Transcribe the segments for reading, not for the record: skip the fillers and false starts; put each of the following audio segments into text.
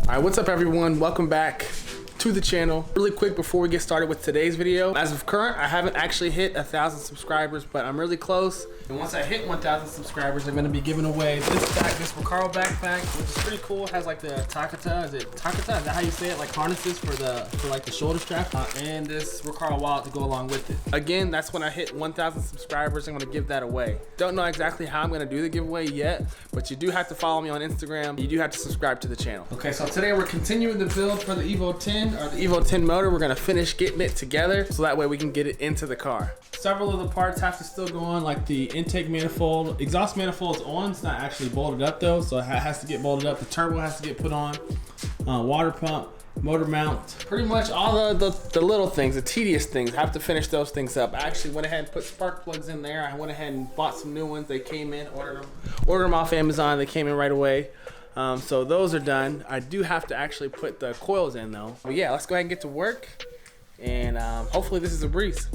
Alright, what's up everyone? Welcome back to the channel. Really quick before we get started with today's video. As of current, I haven't actually hit 1,000 subscribers, but I'm really close. And once I hit 1,000 subscribers, I'm gonna be giving away this Recaro backpack, which is pretty cool. It has like the Takata, is it Takata? Is that how you say it? Like harnesses for like the shoulder strap, and this Recaro wallet to go along with it. Again, that's when I hit 1,000 subscribers. I'm gonna give that away. Don't know exactly how I'm gonna do the giveaway yet, but you do have to follow me on Instagram. You do have to subscribe to the channel. Okay, so today we're continuing the build for the Evo 10, or the Evo 10 motor. We're gonna finish getting it together so that way we can get it into the car. Several of the parts have to still go on, like the intake manifold. Exhaust manifold's on, it's not actually bolted up though, so it has to get bolted up. The turbo has to get put on, water pump, motor mount. Pretty much all the little things, the tedious things, I have to finish those things up. I actually went ahead and put spark plugs in there. I went ahead and bought some new ones. They came in, ordered them off Amazon. They came in right away. So those are done. I do have to actually put the coils in though. But yeah, let's go ahead and get to work. And hopefully this is a breeze.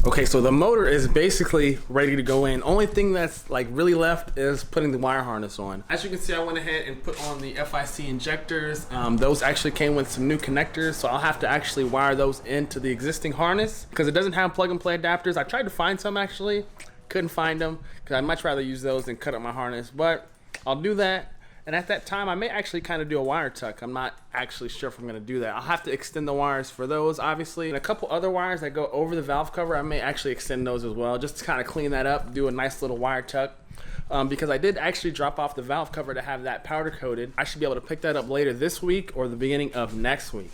Okay, so the motor is basically ready to go in. Only thing that's like really left is putting the wire harness on. As you can see, I went ahead and put on the FIC injectors. Those actually came with some new connectors, so I'll have to actually wire those into the existing harness because it doesn't have plug and play adapters. I tried to find some actually, couldn't find them because I'd much rather use those than cut up my harness, but I'll do that. And at that time, I may actually kind of do a wire tuck. I'm not actually sure if I'm gonna do that. I'll have to extend the wires for those, obviously. And a couple other wires that go over the valve cover, I may actually extend those as well, just to kind of clean that up, do a nice little wire tuck. Because I did actually drop off the valve cover to have that powder coated. I should be able to pick that up later this week or the beginning of next week.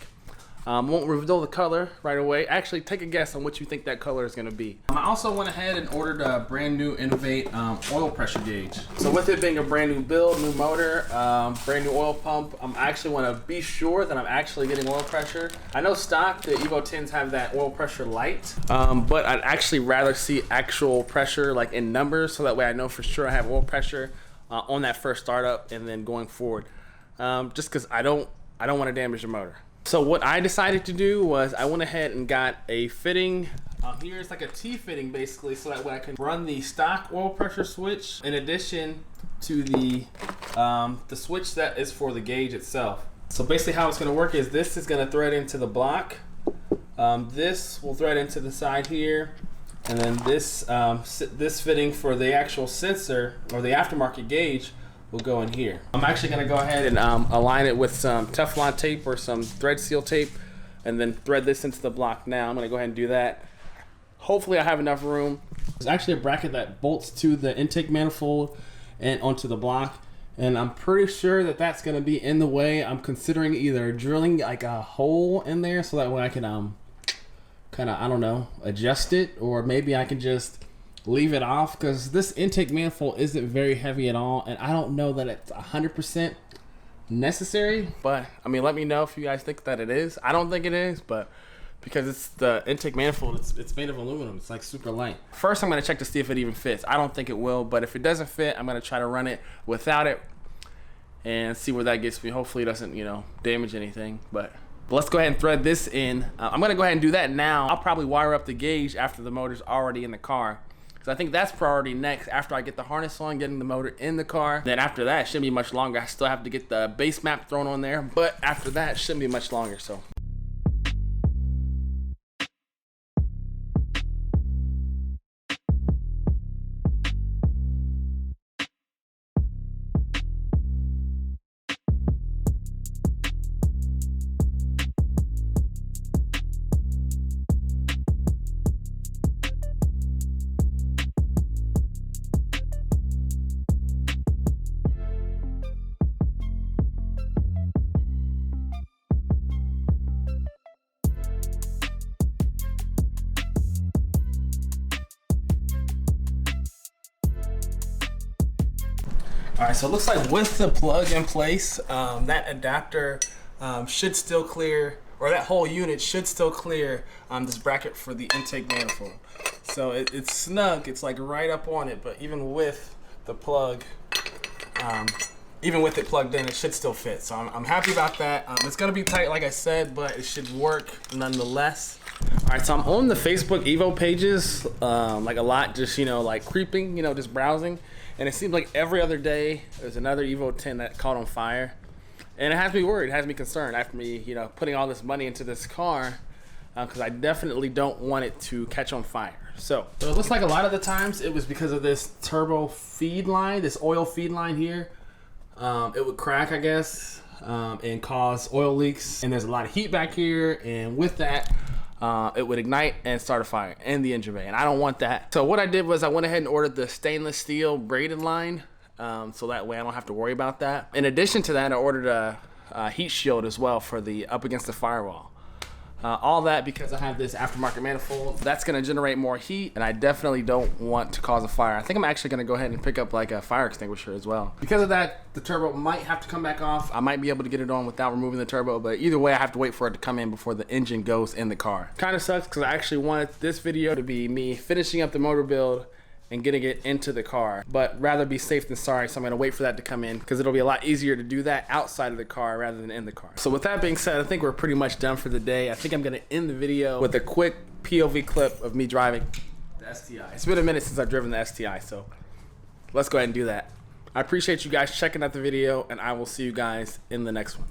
Won't reveal the color right away. Actually, take a guess on what you think that color is going to be. I also went ahead and ordered a brand new Innovate oil pressure gauge. So with it being a brand new build, new motor, brand new oil pump, I'm actually want to be sure that I'm actually getting oil pressure. I know stock, the Evo 10s have that oil pressure light, but I'd actually rather see actual pressure like in numbers so that way I know for sure I have oil pressure on that first startup and then going forward. Just because I don't want to damage the motor. So what I decided to do was I went ahead and got a fitting. Here it's like a T-fitting basically, so that way I can run the stock oil pressure switch in addition to the switch that is for the gauge itself. So basically how it's going to work is this is going to thread into the block. This will thread into the side here, and then this fitting for the actual sensor or the aftermarket gauge will go in here. I'm actually going to go ahead and align it with some Teflon tape or some thread seal tape and then thread this into the block now. I'm going to go ahead and do that. Hopefully I have enough room. There's actually a bracket that bolts to the intake manifold and onto the block, and I'm pretty sure that that's going to be in the way. I'm considering either drilling like a hole in there so that way I can kind of, I don't know, adjust it, or maybe I can just leave it off because this intake manifold isn't very heavy at all, and I don't know that it's 100% necessary. But I mean, let me know if you guys think that it is. I don't think it is, but because it's the intake manifold, it's made of aluminum. It's like super light. First, I'm gonna check to see if it even fits. I don't think it will, but if it doesn't fit, I'm gonna try to run it without it and see where that gets me. Hopefully, it doesn't, damage anything. But let's go ahead and thread this in. I'm gonna go ahead and do that now. I'll probably wire up the gauge after the motor's already in the car. So I think that's priority next after I get the harness on, getting the motor in the car. Then after that, it shouldn't be much longer. I still have to get the base map thrown on there, but after that, it shouldn't be much longer. So. All right, so it looks like with the plug in place, that adapter should still clear, or that whole unit should still clear this bracket for the intake manifold. So it's snug, it's like right up on it, but even with the plug, even with it plugged in, it should still fit. So I'm happy about that. It's gonna be tight, like I said, but it should work nonetheless. All right, so I'm on the Facebook Evo pages, like a lot, just, like creeping, just browsing. And it seems like every other day there's another Evo 10 that caught on fire. And it has me worried, it has me concerned after me, putting all this money into this car, because I definitely don't want it to catch on fire. So it looks like a lot of the times it was because of this turbo feed line, this oil feed line here. It would crack, I guess, and cause oil leaks. And there's a lot of heat back here, and with that, it would ignite and start a fire in the engine bay, and I don't want that. So what I did was I went ahead and ordered the stainless steel braided line, so that way I don't have to worry about that. In addition to that, I ordered a heat shield as well for the up against the firewall. All that because I have this aftermarket manifold that's going to generate more heat, and I definitely don't want to cause a fire. I think I'm actually going to go ahead and pick up like a fire extinguisher as well. Because of that, the turbo might have to come back off. I might be able to get it on without removing the turbo, but either way I have to wait for it to come in before the engine goes in the car. Kind of sucks because I actually wanted this video to be me finishing up the motor build and getting it into the car, but rather be safe than sorry, so I'm gonna wait for that to come in because it'll be a lot easier to do that outside of the car rather than in the car. So with that being said, I think we're pretty much done for the day. I think I'm gonna end the video with a quick POV clip of me driving. The STI. It's been a minute since I've driven the STI, so let's go ahead and do that. I appreciate you guys checking out the video, and I will see you guys in the next one.